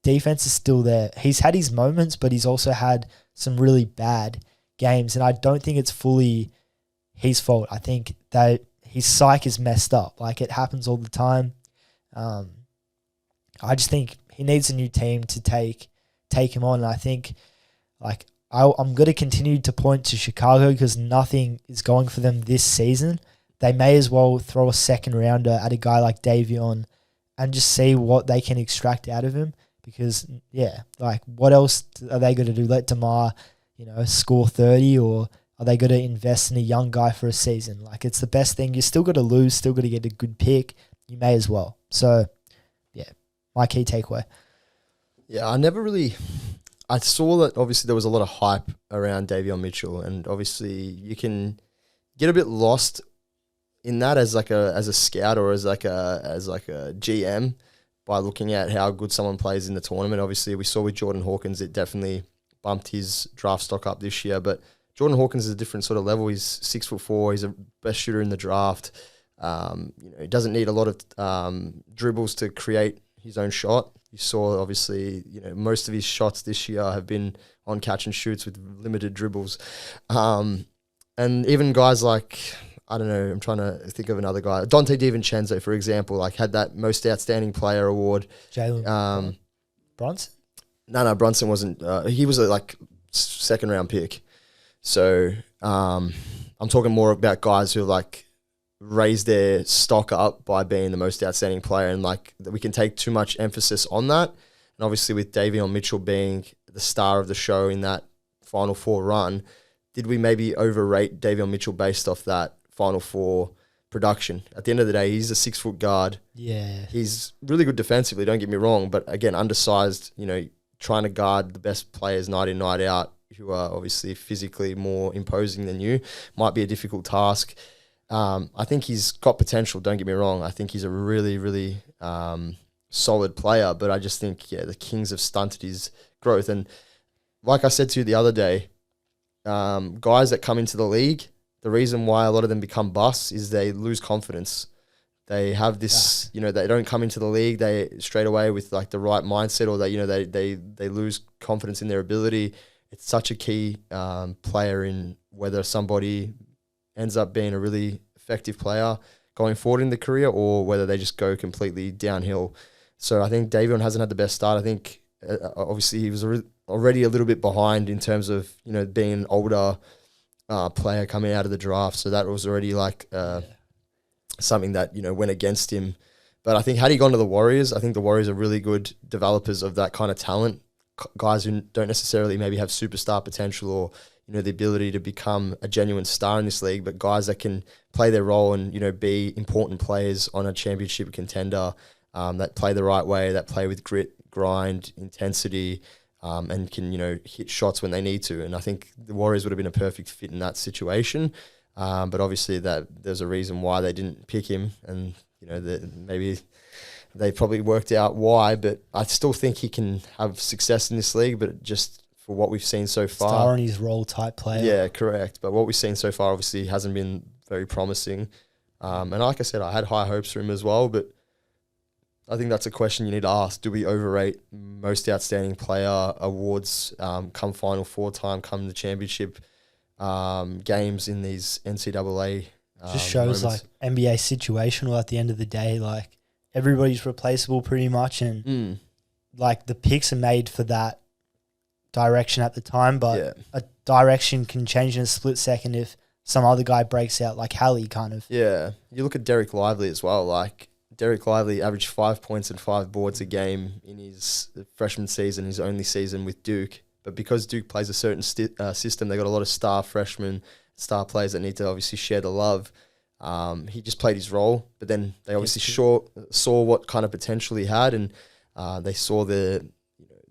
Defense is still there. He's had his moments, but he's also had some really bad games, and I don't think it's fully his fault. I think that his psyche is messed up. Like, it happens all the time. I just think he needs a new team to take him on, and I think like I'm going to continue to point to Chicago because nothing is going for them this season. They may as well throw a second rounder at a guy like Davion and just see what they can extract out of him, because like, what else are they going to do? Let DeMar score 30, or are they going to invest in a young guy for a season? Like, it's the best thing. You still got to lose, still got to get a good pick. You may as well. So, my key takeaway. Yeah, I saw that obviously there was a lot of hype around Davon Mitchell, and obviously you can get a bit lost in that as a scout or as a GM by looking at how good someone plays in the tournament. Obviously, we saw with Jordan Hawkins, it definitely bumped his draft stock up this year, but Jordan Hawkins is a different sort of level. He's 6'4". He's a best shooter in the draft. He doesn't need a lot of dribbles to create his own shot. You saw, obviously, most of his shots this year have been on catch and shoots with limited dribbles. And even guys like, I don't know, I'm trying to think of another guy. Dante DiVincenzo, for example, had that most outstanding player award. Jalen Brunson? No, Brunson wasn't. He was a second round pick. So I'm talking more about guys who raise their stock up by being the most outstanding player, and we can take too much emphasis on that. And obviously with Davon Mitchell being the star of the show in that Final Four run, did we maybe overrate Davon Mitchell based off that Final Four production? At the end of the day, he's a 6-foot guard. Yeah. He's really good defensively, don't get me wrong, but again, undersized, trying to guard the best players night in, night out, who are obviously physically more imposing than you, might be a difficult task. I think he's got potential, don't get me wrong. I think he's a really, really solid player, but I just think, the Kings have stunted his growth. And like I said to you the other day, guys that come into the league, the reason why a lot of them become busts is they lose confidence. They have this, they don't come into the league they straight away with the right mindset, or that they lose confidence in their ability. It's such a key player in whether somebody ends up being a really effective player going forward in the career, or whether they just go completely downhill. So I think Davon hasn't had the best start. I think obviously he was already a little bit behind in terms of being an older player coming out of the draft. So that was already something that went against him. But I think had he gone to the Warriors, I think the Warriors are really good developers of that kind of talent. Guys who don't necessarily maybe have superstar potential or the ability to become a genuine star in this league, but guys that can play their role and be important players on a championship contender, that play the right way, that play with grit, grind, intensity, and can hit shots when they need to. And I think the Warriors would have been a perfect fit in that situation. But obviously that there's a reason why they didn't pick him, and maybe they probably worked out why. But I still think he can have success in this league, but just for what we've seen so far, star on his role type player. Yeah, correct. But what we've seen so far obviously hasn't been very promising. And like I said, I had high hopes for him as well, but I think that's a question you need to ask. Do we overrate most outstanding player awards come Final Four time, come the championship games in these NCAA just shows moments? NBA situational at the end of the day. Everybody's replaceable pretty much, and the picks are made for that direction at the time, but a direction can change in a split second if some other guy breaks out, like Hallie kind of. Yeah. You look at Derek Lively as well. Derek Lively averaged 5 points and 5 boards a game in his freshman season, his only season with Duke. But because Duke plays a certain system, they got a lot of star freshmen, star players that need to obviously share the love. He just played his role, but then they obviously saw what kind of potential he had, and they saw the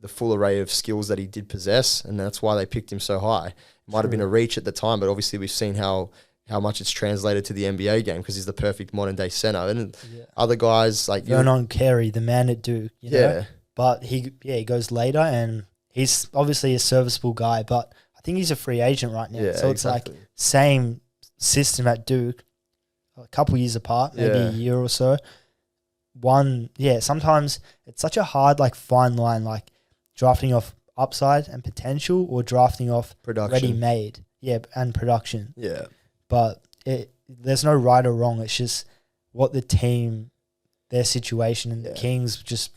full array of skills that he did possess, and that's why they picked him so high. It might have been a reach at the time, but obviously we've seen how much it's translated to the NBA game because he's the perfect modern day center. And other guys like Vernon Carey, the man at Duke, know? But he goes later, and he's obviously a serviceable guy, but I think he's a free agent right now. So it's same system at Duke, a couple years apart, maybe a year or so. Sometimes it's such a hard fine line, drafting off upside and potential or drafting off production. Ready-made, and production. Yeah. But there's no right or wrong. It's just what the team, their situation, and the Kings just,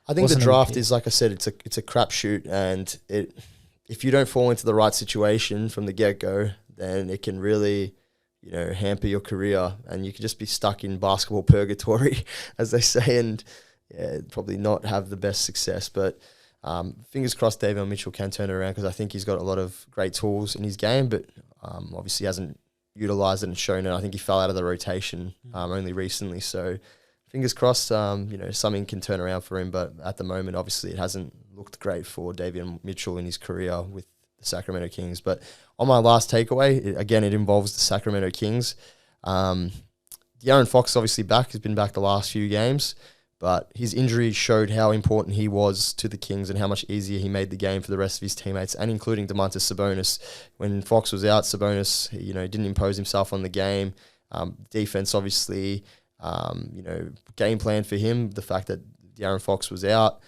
I think the draft is, like I said, it's a crapshoot, and if you don't fall into the right situation from the get-go, then it can really, hamper your career, and you can just be stuck in basketball purgatory, as they say, and probably not have the best success. But fingers crossed Davon Mitchell can turn it around, because I think he's got a lot of great tools in his game, but obviously hasn't utilised it and shown it. I think he fell out of the rotation only recently, so fingers crossed something can turn around for him, but at the moment obviously it hasn't looked great for Davon Mitchell in his career with the Sacramento Kings. But on my last takeaway, it involves the Sacramento Kings. DeAaron Fox is obviously back. He's been back the last few games, but his injury showed how important he was to the Kings and how much easier he made the game for the rest of his teammates, and including Domantas Sabonis. When Fox was out, Sabonis, didn't impose himself on the game. Defense, obviously, game plan for him, the fact that DeAaron Fox was out.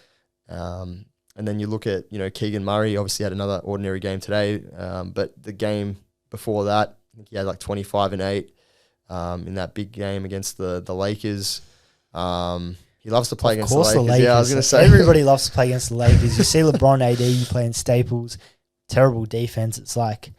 And then you look at, Keegan Murray obviously had another ordinary game today, but the game before that, I think he had like 25 and 8 in that big game against the Lakers. He loves to play against the Lakers. Yeah, I was going to say. Everybody loves to play against the Lakers. You see LeBron AD playing Staples, terrible defense. It's like,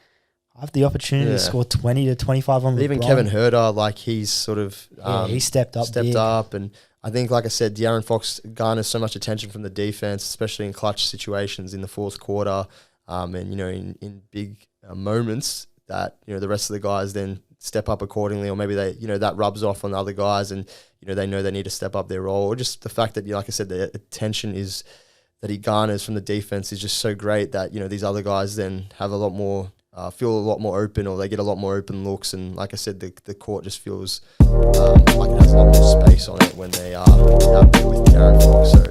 I have the opportunity to score 20 to 25 on LeBron. Even Kevin Huerter, he's sort of... he stepped up. And I think, like I said, DeAaron Fox garners so much attention from the defense, especially in clutch situations in the fourth quarter, and, in big moments that, the rest of the guys then step up accordingly, or maybe they, that rubs off on the other guys and, they know they need to step up their role. Or just the fact that, like I said, the attention that he garners from the defense is just so great that, these other guys then have a lot more, feel a lot more open, or they get a lot more open looks. And like I said, the court just feels like it has a lot more space on it when they are out there with DeAaron Fox. So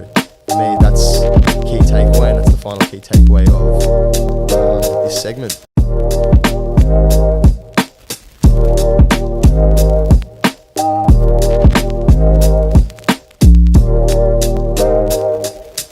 for me, that's the key takeaway, and that's the final key takeaway of this segment.